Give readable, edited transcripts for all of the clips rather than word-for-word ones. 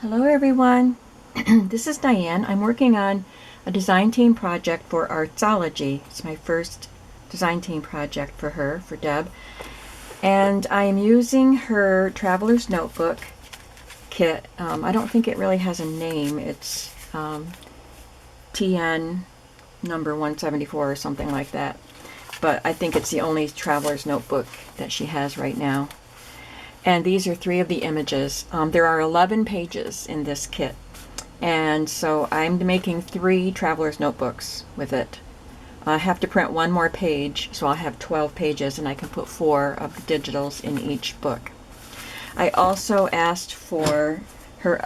Hello everyone, this is Diane. I'm working on a design team project for Artzology. It's my first design team project for her, for Deb. And I am using her Traveler's Notebook kit. I don't think it really has a name. It's TN number 174 or something like that. But I think it's the only Traveler's Notebook that she has right now. And these are 3 of the images. There are 11 pages in this kit. And so I'm making 3 Traveler's Notebooks with it. I have to print 1 more page, so I'll have 12 pages, and I can put 4 of the digitals in each book. I also asked for her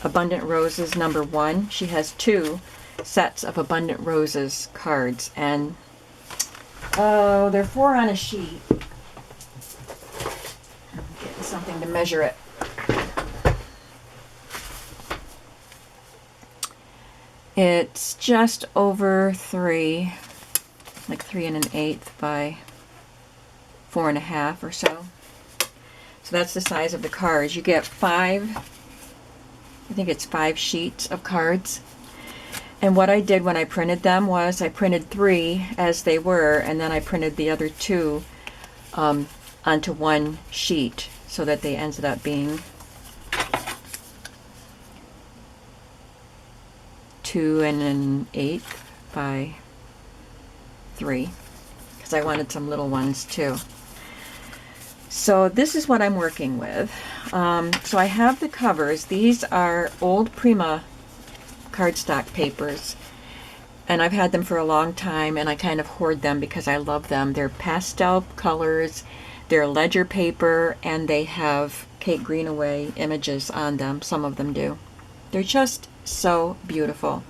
Abundant Roses number 1. She has 2 sets of Abundant Roses cards, and they're 4 on a sheet. Something to measure it. It's just over 3, like 3 1/8 by 4 1/2 or so. So that's the size of the cards. You get 5, I think it's 5 sheets of cards. And what I did when I printed them was I printed 3 as they were, and then I printed the other 2 onto 1 sheet, so that they ended up being 2 1/8 by 3, because I wanted some little ones too. So this is what I'm working with. So I have the covers. These are old Prima cardstock papers, and I've had them for a long time, and I kind of hoard them because I love them. They're pastel colors. They're ledger paper, and they have Kate Greenaway images on them. Some of them do. They're just so beautiful.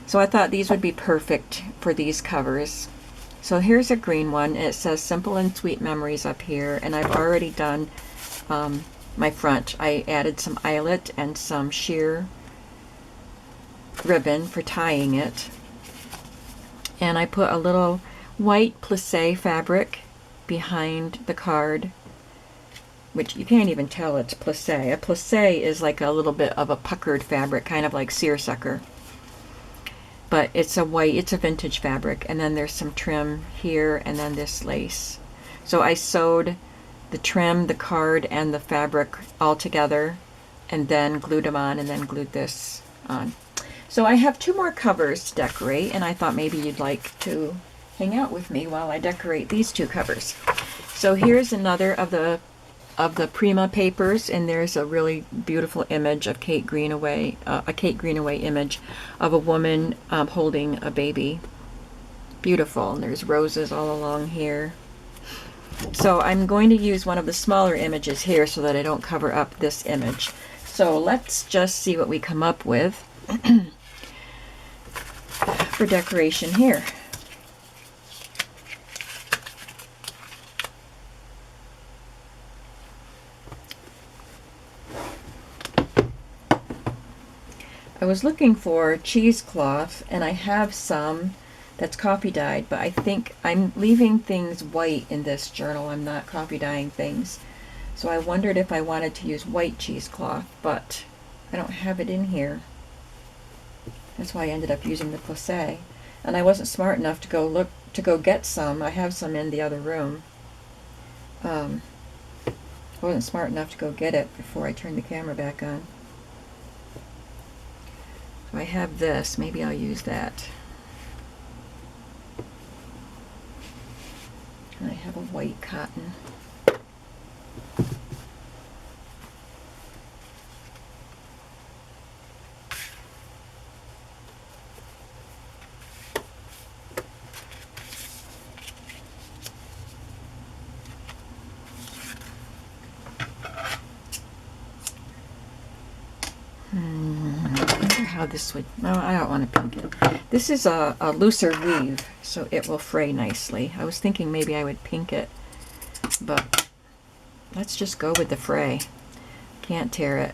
So I thought these would be perfect for these covers. So here's a green one. It says Simple and Sweet Memories up here, and I've already done my front. I added some eyelet and some sheer ribbon for tying it. And I put a little white plissé fabric behind the card, which you can't even tell it's plissé. A plissé is like a little bit of a puckered fabric, kind of like seersucker. But it's a white, it's a vintage fabric. And then there's some trim here, and then this lace. So I sewed the trim, the card, and the fabric all together, and then glued them on, and then glued this on. So I have 2 more covers to decorate, and I thought maybe you'd like to hang out with me while I decorate these 2 covers. So here's another of the Prima papers, and there's a really beautiful image of Kate Greenaway, a Kate Greenaway image of a woman holding a baby. Beautiful, and there's roses all along here. So I'm going to use one of the smaller images here so that I don't cover up this image. So let's just see what we come up with for decoration here. I was looking for cheesecloth, and I have some that's coffee dyed, but I think I'm leaving things white in this journal. I'm not coffee dyeing things. So I wondered if I wanted to use white cheesecloth, but I don't have it in here. That's why I ended up using the plissé. And I wasn't smart enough to go get some. I have some in the other room. I wasn't smart enough to go get it before I turned the camera back on. So I have this. Maybe I'll use that. And I have a white cotton. How this would, no, I don't want to pink it. This is a looser weave, so it will fray nicely. I was thinking maybe I would pink it, but let's just go with the fray. Can't tear it.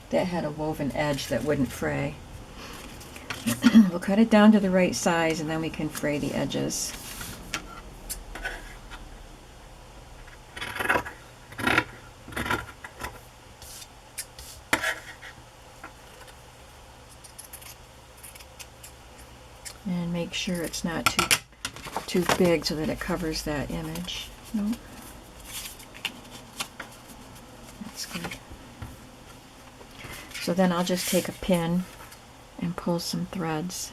That had a woven edge that wouldn't fray. We'll cut it down to the right size, and then we can fray the edges. make sure it's not too big so that it covers that image. Nope. That's good. So then I'll just take a pin and pull some threads.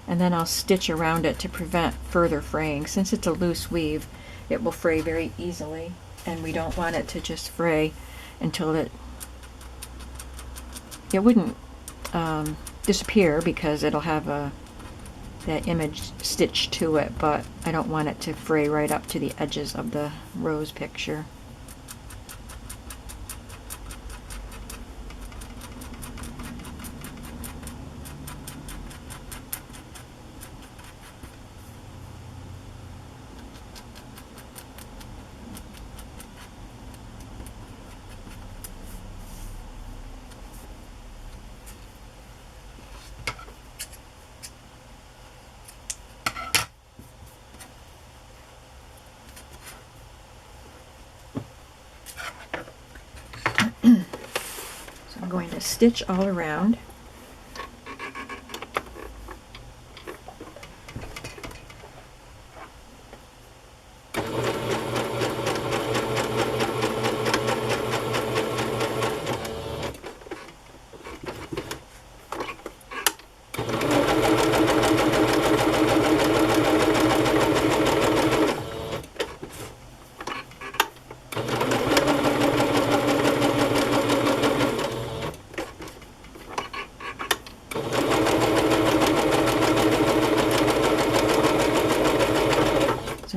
And then I'll stitch around it to prevent further fraying. Since it's a loose weave, it will fray very easily, and we don't want it to just fray until it wouldn't disappear, because it'll have that image stitched to it, but I don't want it to fray right up to the edges of the rose picture. So I'm going to stitch all around.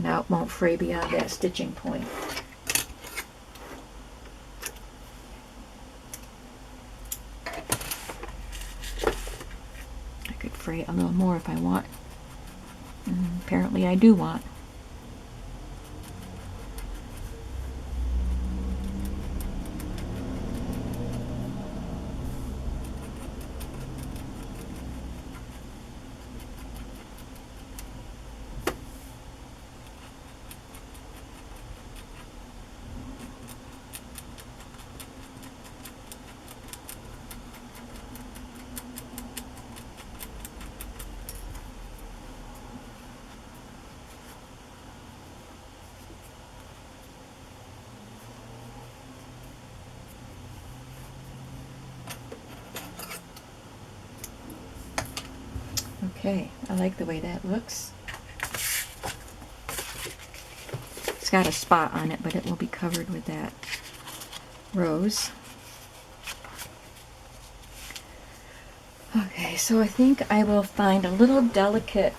Now it won't fray beyond that stitching point. I could fray a little more if I want. Apparently I do want. Okay, I like the way that looks. It's got a spot on it, but it will be covered with that rose. Okay, so I think I will find a little delicate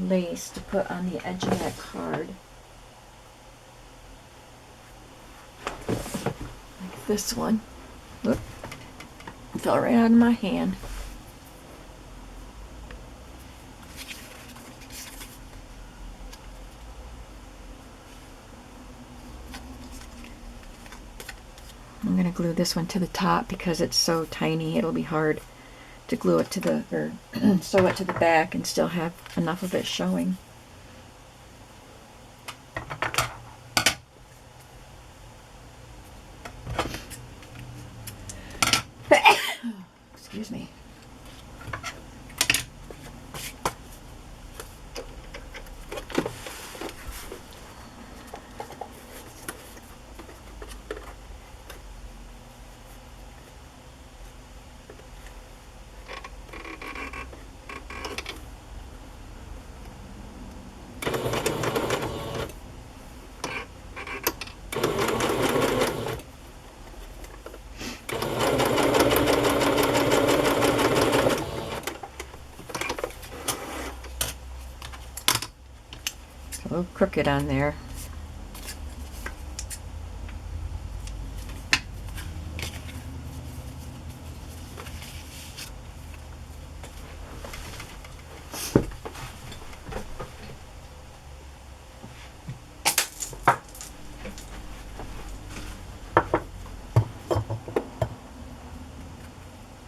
lace to put on the edge of that card. Like this one. Whoop. It fell right out of my hand. I'm going to glue this one to the top because it's so tiny. It'll be hard to glue it to the, or sew it to the back and still have enough of it showing. Excuse me. A little crooked on there.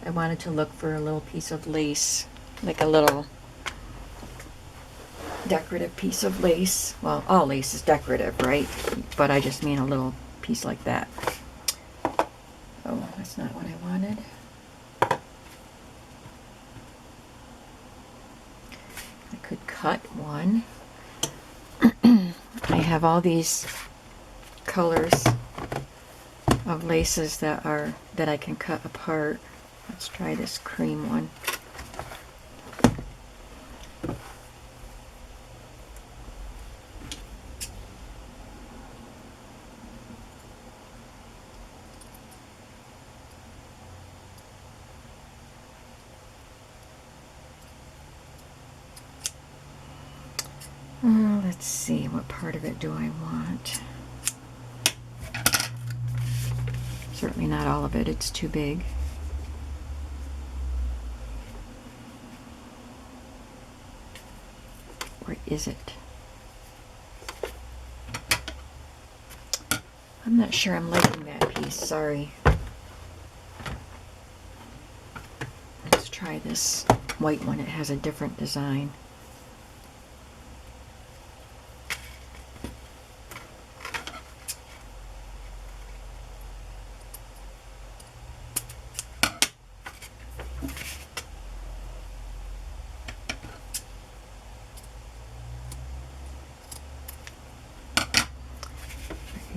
I wanted to look for a little piece of lace, like a little decorative piece of lace. Well, all lace is decorative, right? But I just mean a little piece like that. Oh, that's not what I wanted. I could cut one. I have all these colors of laces that I can cut apart. Let's try this cream one. Let's see, what part of it do I want? Certainly not all of it, it's too big. Or is it? I'm not sure I'm liking that piece, sorry. Let's try this white one, it has a different design.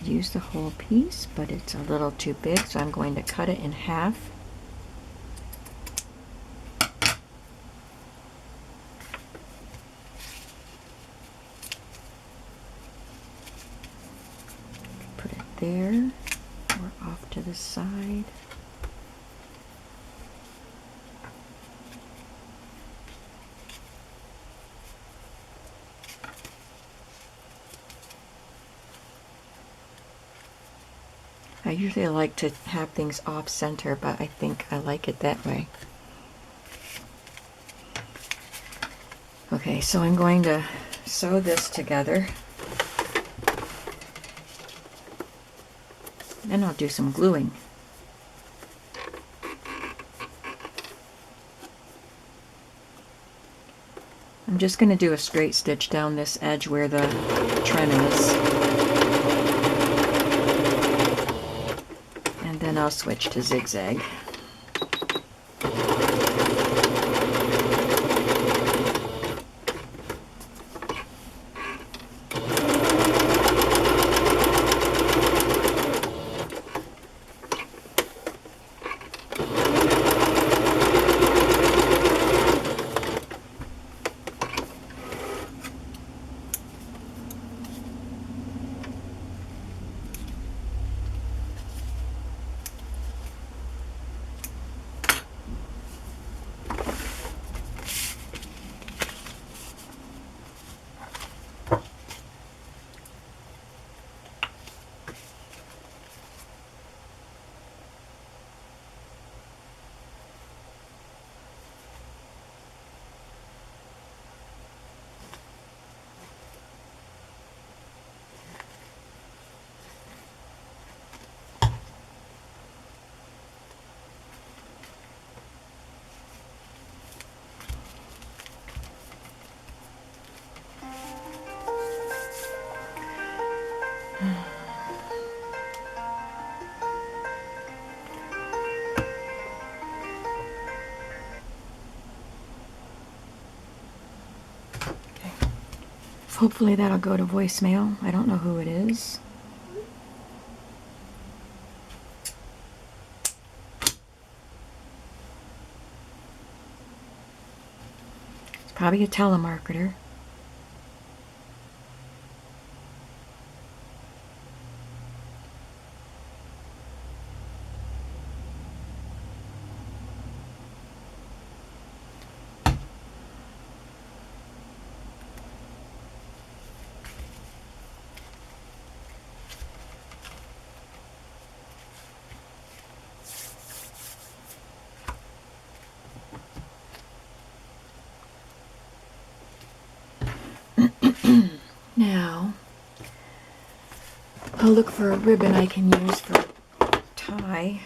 Use the whole piece, but it's a little too big, so I'm going to cut it in half. Put it there or off to the side. I usually like to have things off center, but I think I like it that way. Okay, so I'm going to sew this together. Then I'll do some gluing. I'm just going to do a straight stitch down this edge where the trim is. And then I'll switch to zigzag. Hopefully that'll go to voicemail. I don't know who it is. It's probably a telemarketer. Now, I'll look for a ribbon I can use for tie.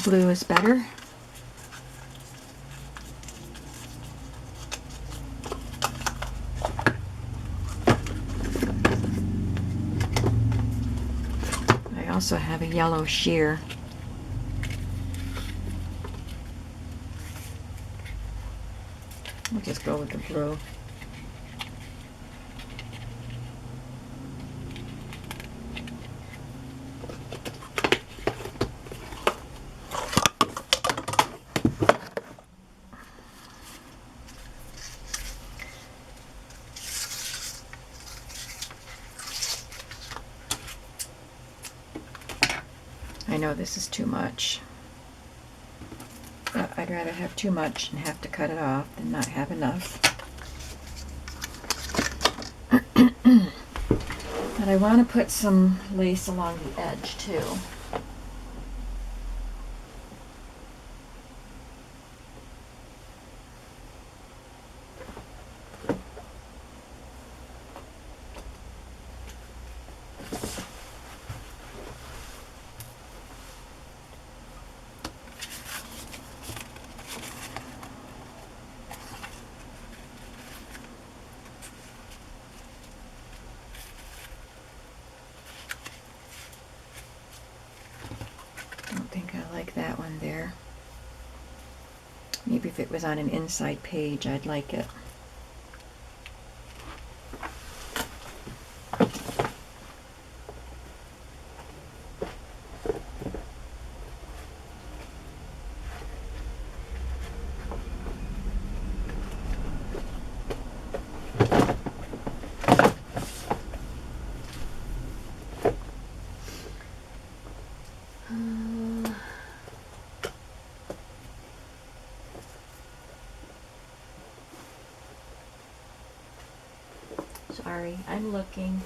blue is better. I also have a yellow sheer. We'll just go with the blue. I know this is too much. I'd rather have too much and have to cut it off than not have enough. But I want to put some lace along the edge too. That one there. Maybe if it was on an inside page, I'd like it. Sorry, I'm looking.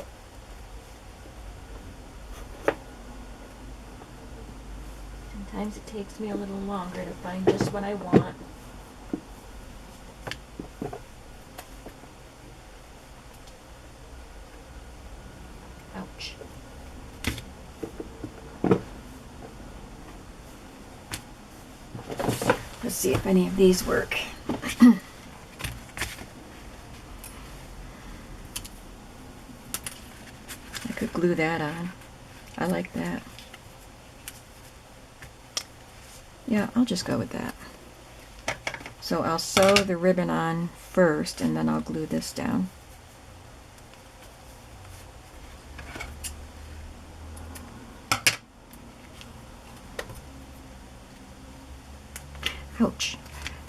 Sometimes it takes me a little longer to find just what I want. Ouch. Let's see if any of these work. Glue that on. I like that. Yeah, I'll just go with that. So I'll sew the ribbon on first and then I'll glue this down. Ouch.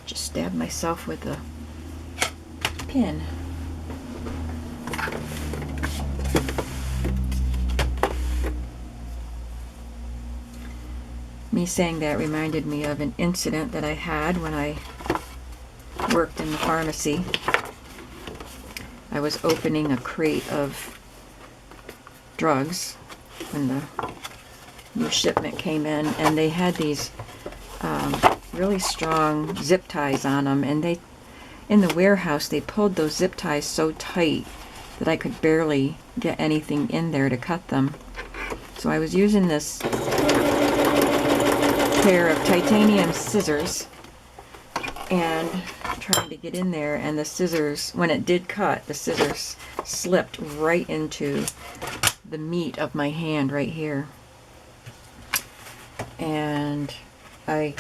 Just stabbed myself with a pin. Me saying that reminded me of an incident that I had when I worked in the pharmacy. I was opening a crate of drugs when the new shipment came in, and they had these really strong zip ties on them, and they, in the warehouse, they pulled those zip ties so tight that I could barely get anything in there to cut them. So I was using this pair of titanium scissors and trying to get in there, and the scissors, when it did cut, the scissors slipped right into the meat of my hand right here, and I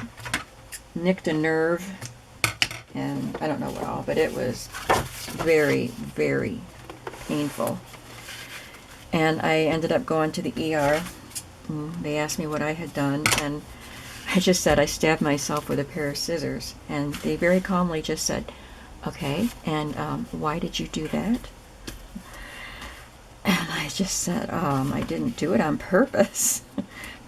nicked a nerve, and I don't know what all, but it was very, very painful. And I ended up going to the ER. They asked me what I had done, and I just said I stabbed myself with a pair of scissors, and they very calmly just said, okay, and why did you do that? And I just said, I didn't do it on purpose.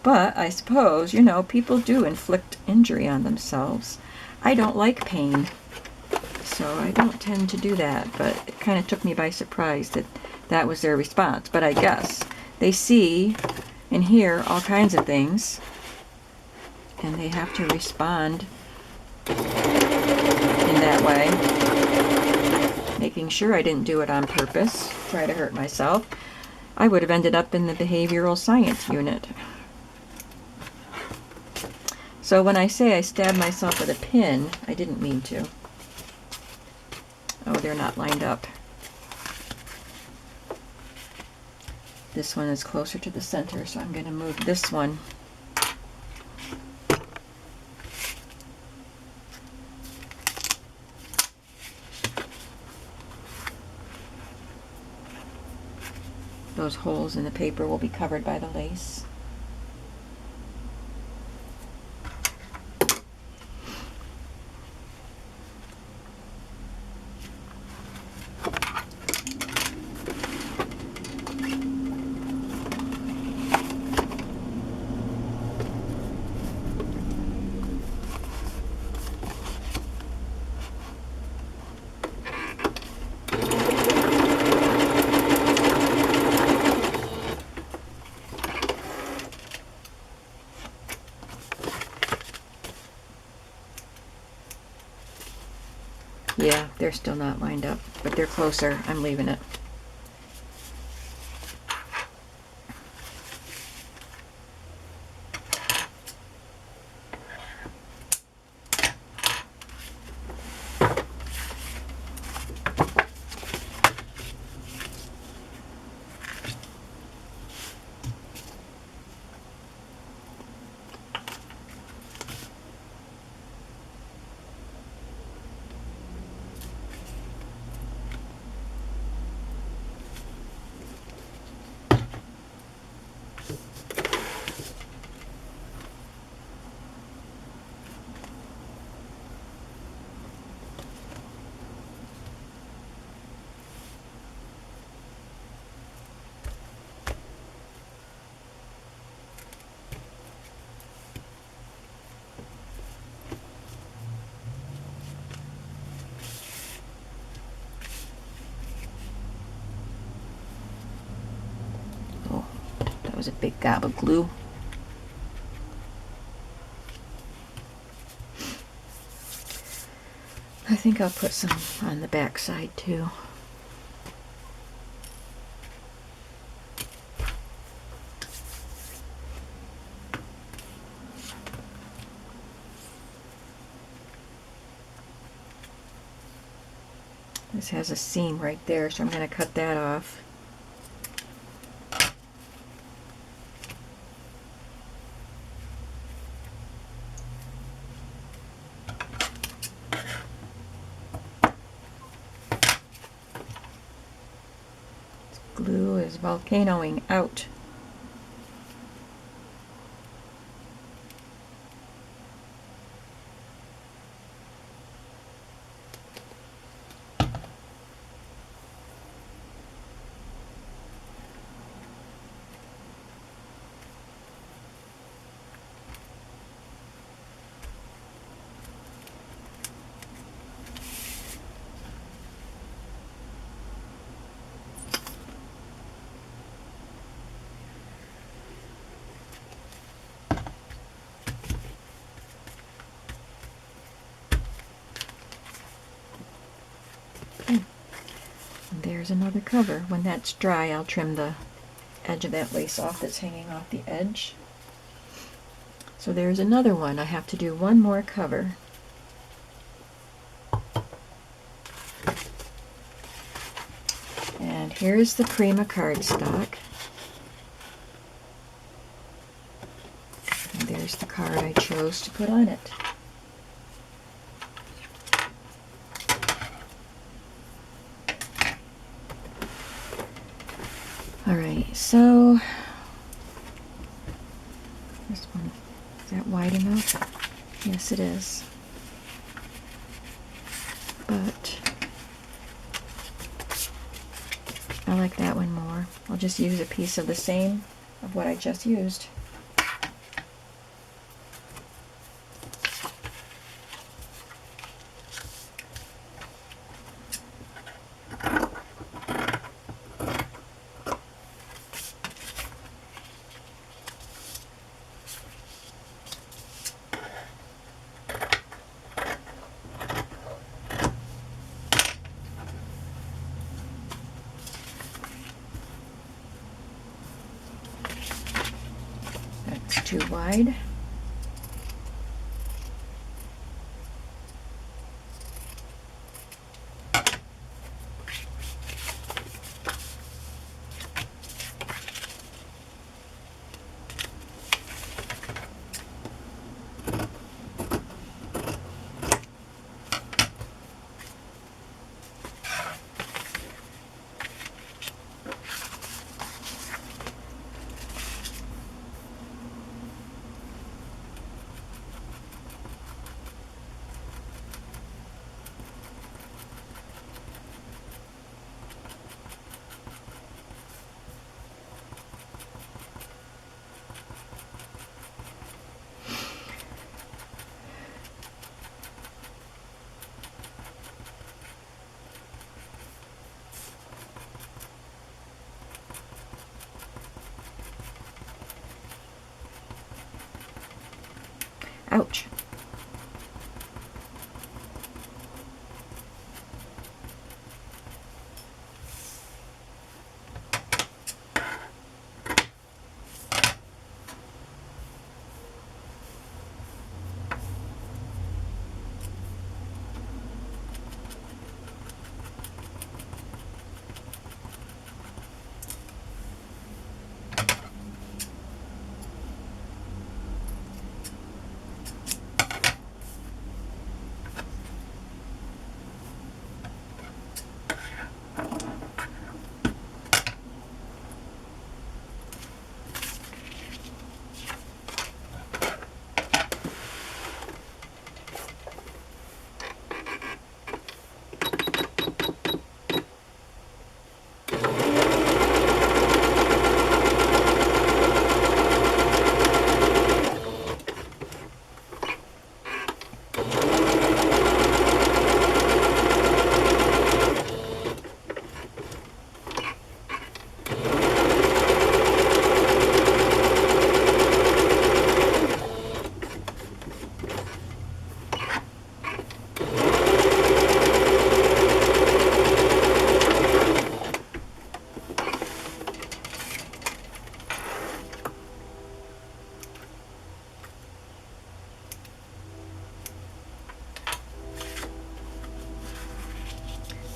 But I suppose, you know, people do inflict injury on themselves. I don't like pain, so I don't tend to do that, but it kind of took me by surprise that that was their response. But I guess they see and hear all kinds of things, and they have to respond in that way, making sure I didn't do it on purpose, try to hurt myself. I would have ended up in the behavioral science unit. So when I say I stabbed myself with a pin, I didn't mean to. Oh, they're not lined up. This one is closer to the center, so I'm going to move this one. Those holes in the paper will be covered by the lace. Yeah, they're still not lined up, but they're closer. I'm leaving it. Oh, that was a big gob of glue. I think I'll put some on the back side too. This has a seam right there, so I'm going to cut that off. This glue is volcanoing out. Okay. And there's another cover. When that's dry, I'll trim the edge of that lace off that's hanging off the edge. So there's another one. I have to do one more cover. And here's the Prima cardstock. And there's the card I chose to put on it. Alright, so this one, is that wide enough? Yes, it is. But I like that one more. I'll just use a piece of the same of what I just used. Too wide. Ouch.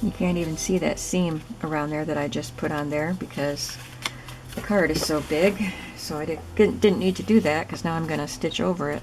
You can't even see that seam around there that I just put on there because the card is so big. So I didn't need to do that because now I'm going to stitch over it.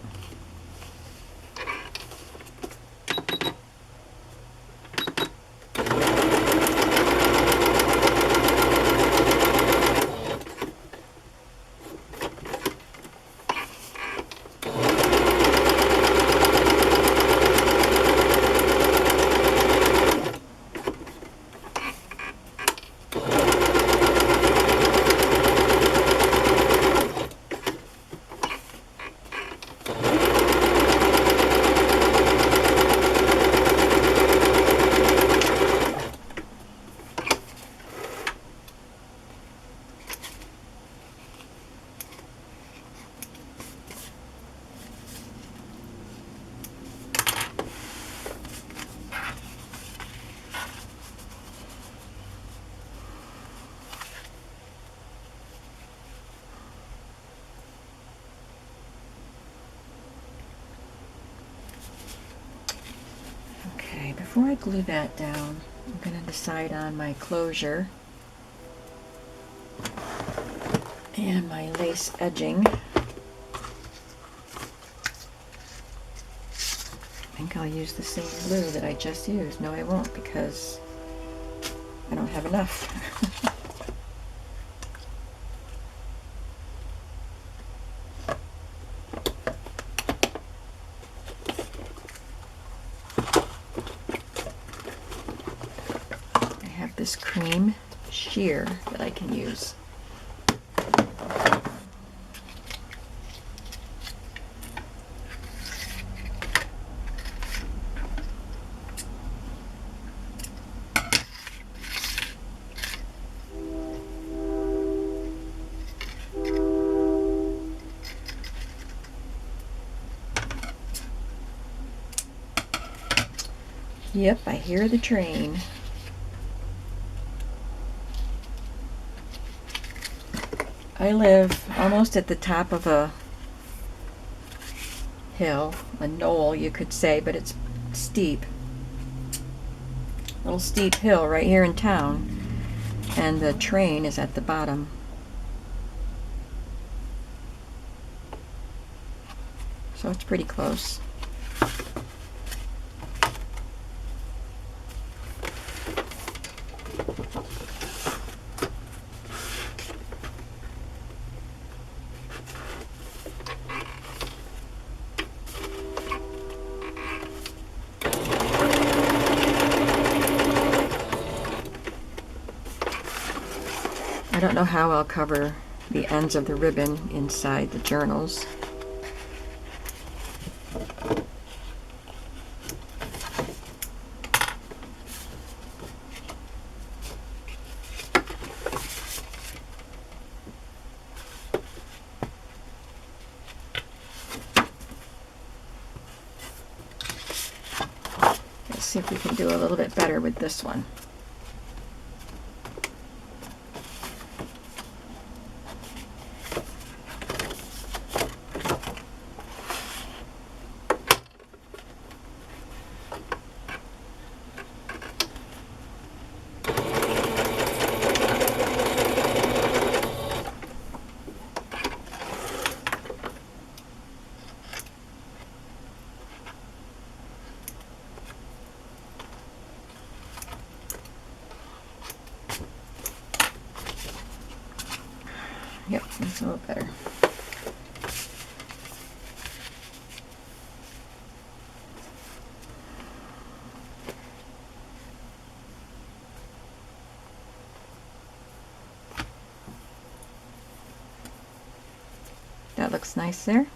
Before I glue that down, I'm going to decide on my closure and my lace edging. I think I'll use the same glue that I just used. No, I won't because I don't have enough. This cream sheer that I can use. Yep, I hear the train. I live almost at the top of a hill, a knoll you could say, but it's steep. A little steep hill right here in town, and the train is at the bottom. So it's pretty close. I don't know how I'll cover the ends of the ribbon inside the journals. see if we can do a little bit better with this one. Yep, that's a little better. That looks nice there.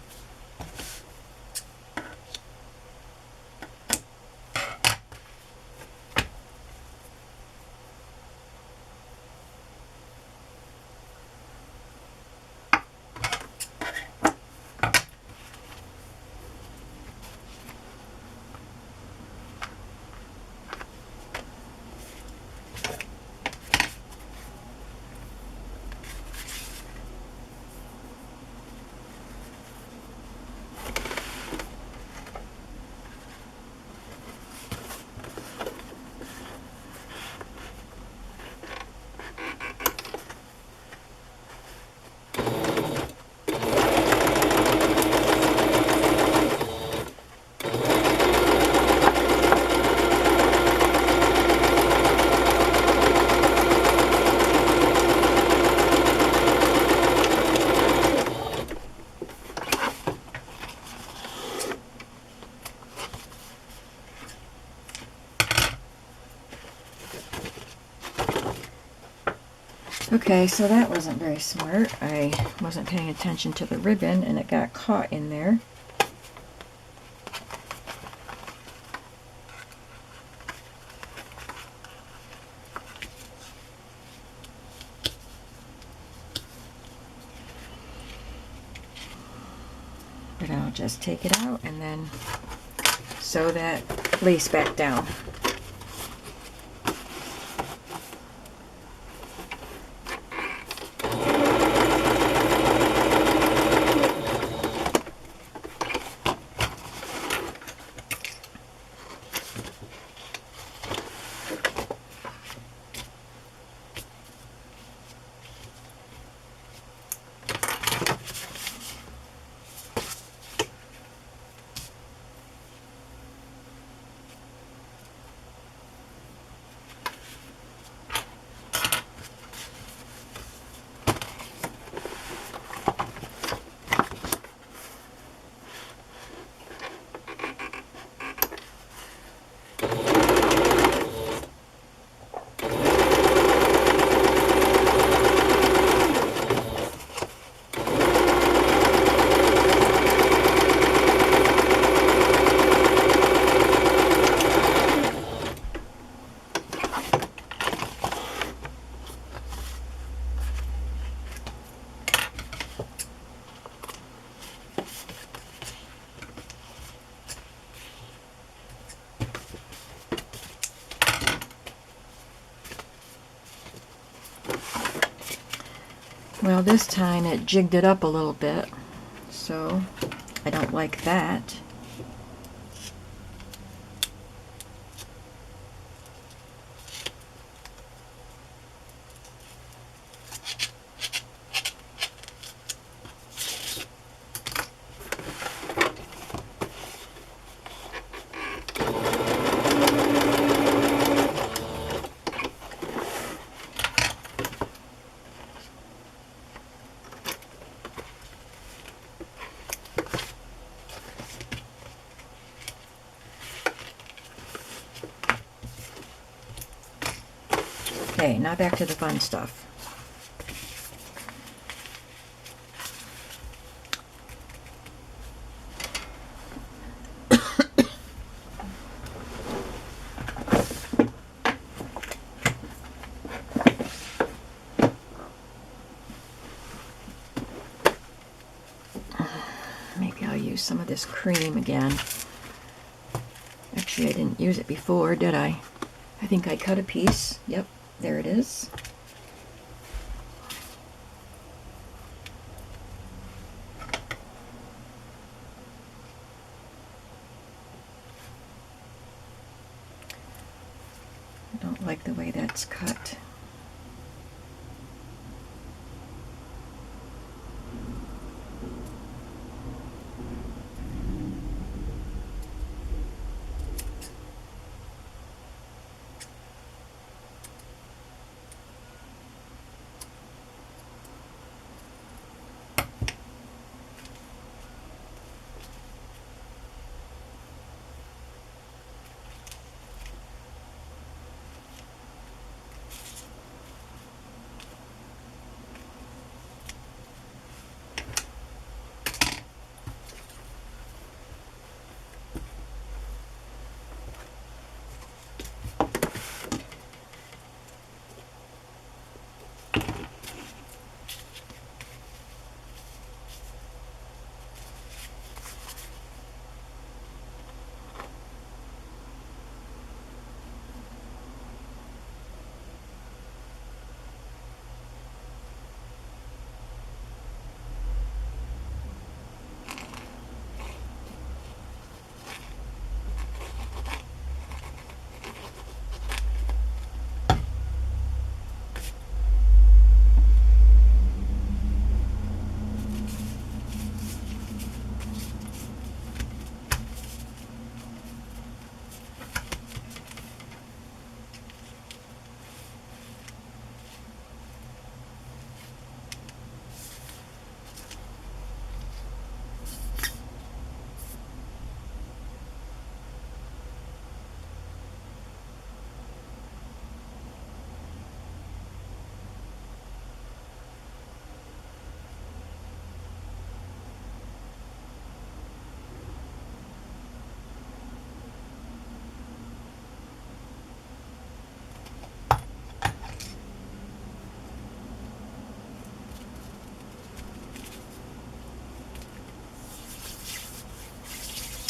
Okay, so that wasn't very smart. I wasn't paying attention to the ribbon and it got caught in there. But I'll just take it out and then sew that lace back down. Well, this time it jigged it up a little bit, so I don't like that. Okay, now back to the fun stuff. Maybe I'll use some of this cream again. Actually, See, I didn't use it before, did I? I think I cut a piece. Yep, there it is. I don't like the way that's cut.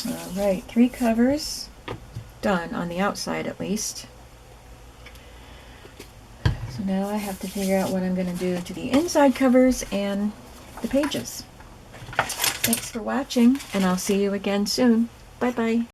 All right, 3 covers done on the outside at least. So now I have to figure out what I'm going to do to the inside covers and the pages. Thanks for watching, and I'll see you again soon. Bye-bye.